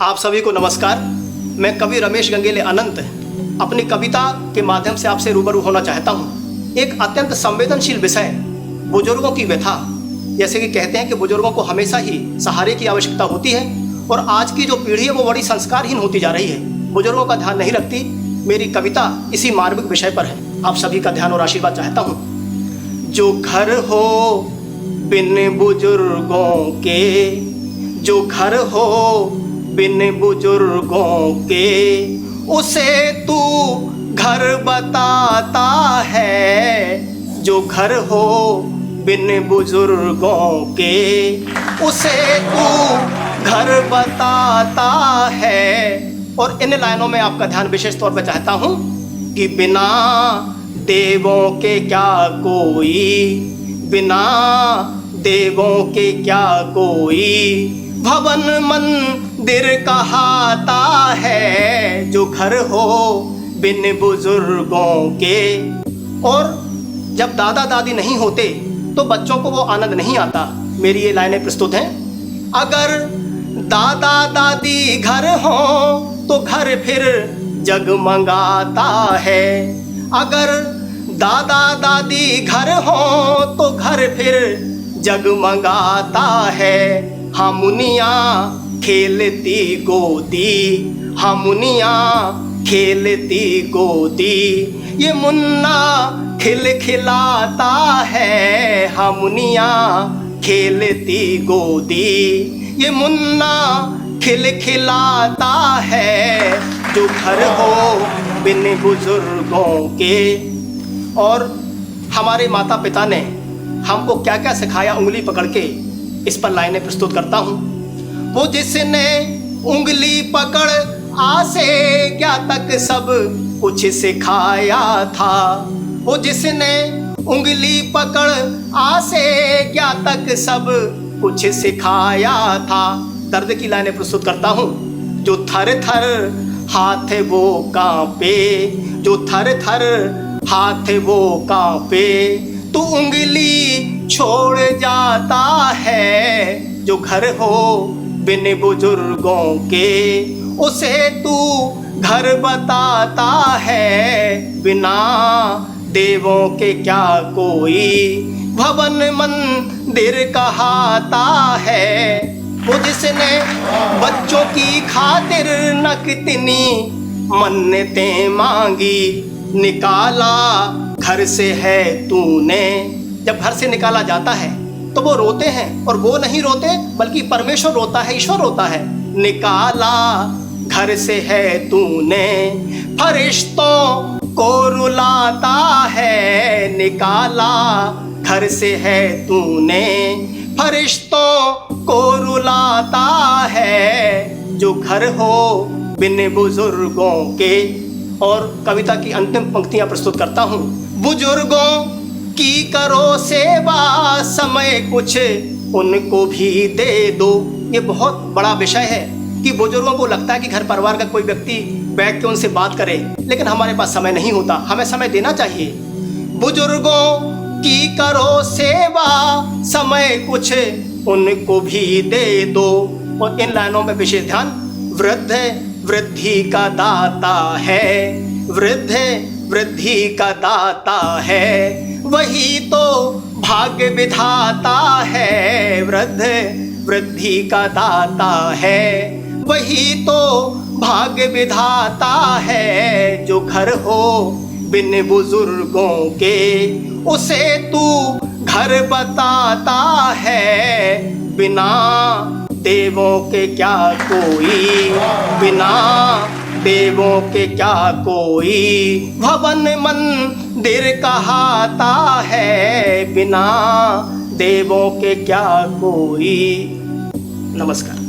आप सभी को नमस्कार। मैं कवि रमेश गंगेले अनंत अपनी कविता के माध्यम से आपसे रूबरू होना चाहता हूँ। एक अत्यंत संवेदनशील विषय, बुजुर्गों की व्यथा। जैसे कि कहते हैं कि बुजुर्गों को हमेशा ही सहारे की आवश्यकता होती है और आज की जो पीढ़ी है वो बड़ी संस्कारहीन होती जा रही है, बुजुर्गों का ध्यान नहीं रखती। मेरी कविता इसी मार्मिक विषय पर है। आप सभी का ध्यान और आशीर्वाद चाहता हूँ। जो घर हो बिन बुजुर्गों के, जो घर हो बिन बुजुर्गों के, उसे तू घर बताता है। जो घर हो बिन बुजुर्गों के, उसे तू घर बताता है। और इन लाइनों में आपका ध्यान विशेष तौर पर चाहता हूँ कि बिना देवों के क्या कोई, बिना देवों के क्या कोई भवन मंदिर कहाता है। जो घर हो बिन बुजुर्गों के। और जब दादा दादी नहीं होते तो बच्चों को वो आनंद नहीं आता। मेरी ये लाइनें प्रस्तुत हैं। अगर दादा दादी घर हो तो घर फिर जगमगाता है। अगर दादा दादी घर हो तो घर फिर जगमगाता है। हाँ मुनिया खेलती गोदी, हाँ मुनिया खेलती गोदी, ये मुन्ना खिलखिलाता है। हाँ मुनिया खेलती गोदी, ये मुन्ना खिलखिलाता है। जो घर हो बिन बुजुर्गों के। और हमारे माता पिता ने हमको क्या क्या सिखाया, उंगली पकड़ के इस पर लाइनें प्रस्तुत करता हूँ। वो जिसने उंगली पकड़ आसे क्या तक सब कुछ सिखाया था। वो जिसने उंगली पकड़ आसे क्या तक सब कुछ सिखाया था। दर्द की लाइनें प्रस्तुत करता हूँ। जो थर थर हाथ वो कांपे, जो थर थर हाथ वो कांपे, तू उंगली छोड़ जाता है। जो घर हो बिन बुजुर्गों के, उसे तू घर बताता है। बिना देवों के क्या कोई भवन मंदिर कहाता है। वो जिसने बच्चों की खातिर न कितनी मन्नतें मांगी, निकाला घर से है तूने। जब घर से निकाला जाता है तो वो रोते हैं, और वो नहीं रोते बल्कि परमेश्वर रोता है, ईश्वर रोता है। निकाला घर से है तूने, फरिश्तों को रुलाता है। निकाला घर से है तूने, फरिश्तों को रुलाता है। जो घर हो बिन बुजुर्गों के। और कविता की अंतिम पंक्तियां प्रस्तुत करता हूँ। बुजुर्गों की करो सेवा, समय कुछ उनको भी दे दो। ये बहुत बड़ा विषय है कि बुजुर्गों को लगता है कि घर परिवार का कोई व्यक्ति बैठ के उनसे बात करे, लेकिन हमारे पास समय नहीं होता। हमें समय देना चाहिए। बुजुर्गों की करो सेवा, समय कुछ उनको भी दे दो। और इन लाइनों में विशेष ध्यान। वृद्ध वृद्धि का दाता है, वृद्ध वृद्धि का दाता है, वही तो भाग्य विधाता है। वृद्ध वृद्धि का दाता है, वही तो भाग्य विधाता है। जो घर हो बिन बुजुर्गों के, उसे तू घर बताता है। बिना देवों के क्या कोई, बिना देवों के क्या कोई भवन मंदिर कहाता है। बिना देवों के क्या कोई। नमस्कार।